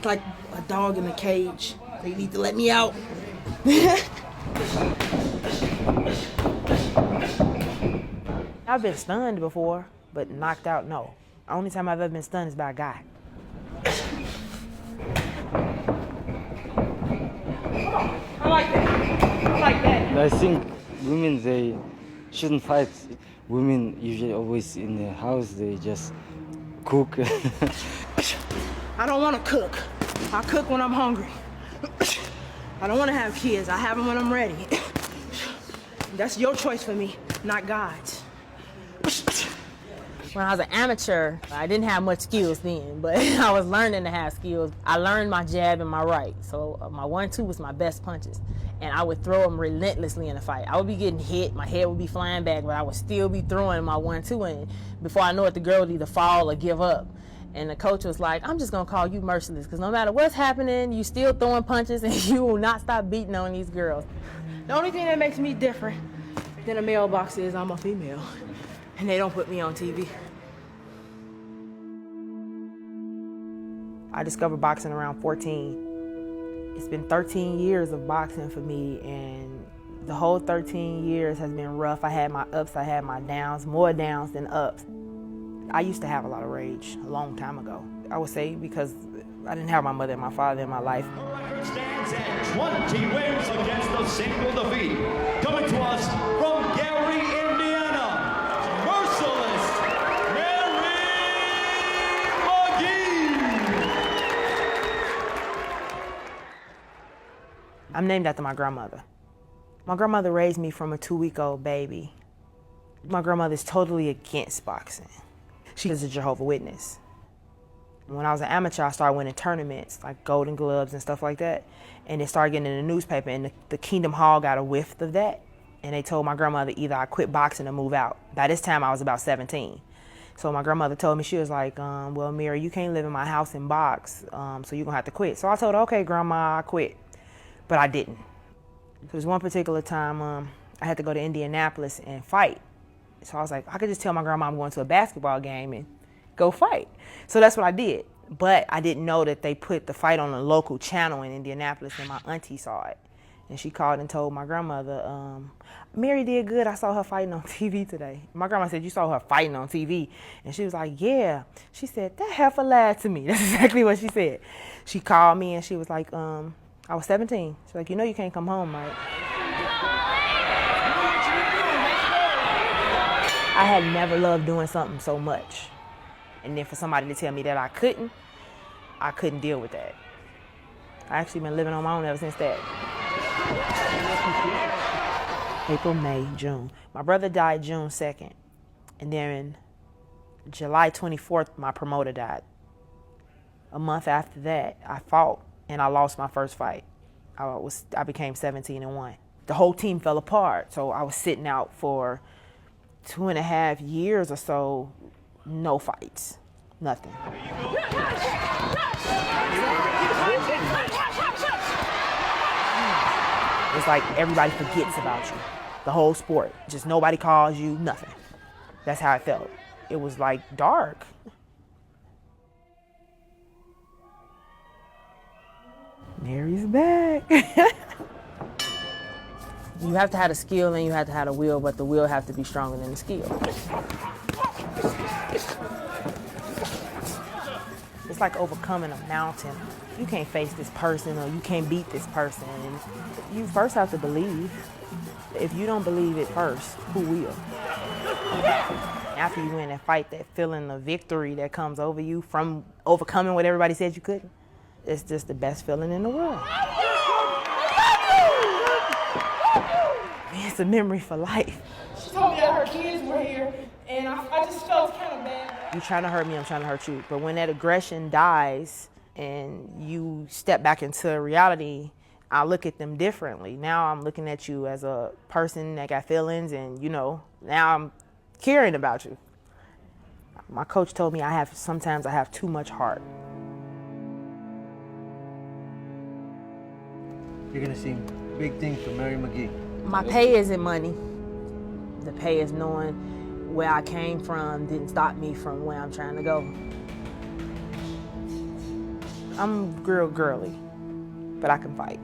like a dog in a cage. They need to let me out. I've been stunned before, but knocked out, no. The only time I've ever been stunned is by a guy. I like that. I think women, they shouldn't fight. Women usually always in the house, they just cook. I don't want to cook. I cook when I'm hungry. I don't want to have kids. I have them when I'm ready. That's your choice for me, not God's. When I was an amateur, I didn't have much skills then, but I was learning to have skills. I learned my jab and my right. So my 1-2 was my best punches. And I would throw them relentlessly in a fight. I would be getting hit, my head would be flying back, but I would still be throwing my 1-2 in. Before I know it, the girl would either fall or give up. And the coach was like, I'm just gonna call you merciless, because no matter what's happening, you still throwing punches and you will not stop beating on these girls. The only thing that makes me different than a male boxer is I'm a female, and they don't put me on TV. I discovered boxing around 14. It's been 13 years of boxing for me, and the whole 13 years has been rough. I had my ups, I had my downs, more downs than ups. I used to have a lot of rage a long time ago. I would say because I didn't have my mother and my father in my life. Her record stands at 20 wins against a single defeat. Coming to us from Gary, Indiana, merciless Mary McGee. I'm named after my grandmother. My grandmother raised me from a 2-week-old baby. My grandmother's totally against boxing. She is a Jehovah's Witness. When I was an amateur, I started winning tournaments, like Golden Gloves and stuff like that. And it started getting in the newspaper, and the Kingdom Hall got a whiff of that. And they told my grandmother either I quit boxing or move out. By this time, I was about 17. So my grandmother told me, she was like, well, Mary, you can't live in my house and box, so you're gonna have to quit. So I told her, okay, Grandma, I quit. But I didn't. There was one particular time I had to go to Indianapolis and fight. So I was like, I could just tell my grandma I'm going to a basketball game and go fight. So that's what I did. But I didn't know that they put the fight on a local channel in Indianapolis, and my auntie saw it. And she called and told my grandmother, Mary did good. I saw her fighting on TV today. My grandma said, you saw her fighting on TV? And she was like, yeah. She said, that heifer lied to me. That's exactly what she said. She called me and she was like, I was 17. She's like, you know you can't come home, right? I had never loved doing something so much. And then for somebody to tell me that I couldn't deal with that. I actually been living on my own ever since that. April, May, June. My brother died June 2nd. And then July 24th, my promoter died. A month after that, I fought and I lost my first fight. I became 17-1. The whole team fell apart, so I was sitting out for 2.5 years or so, no fights, nothing. It's like everybody forgets about you, the whole sport. Just nobody calls you, nothing. That's how it felt. It was like dark. Mary's back. You have to have the skill and you have to have the will, but the will have to be stronger than the skill. It's like overcoming a mountain. You can't face this person or you can't beat this person. And you first have to believe. If you don't believe it first, who will? After you win and fight, that feeling of victory that comes over you from overcoming what everybody said you couldn't, it's just the best feeling in the world. It's a memory for life. She told me that her kids were here, and I just felt kind of bad. You trying to hurt me, I'm trying to hurt you. But when that aggression dies and you step back into reality, I look at them differently. Now I'm looking at you as a person that got feelings, and now I'm caring about you. My coach told me sometimes I have too much heart. You're gonna see big things from Mary McGee. My pay isn't money. The pay is knowing where I came from didn't stop me from where I'm trying to go. I'm real girly, but I can fight.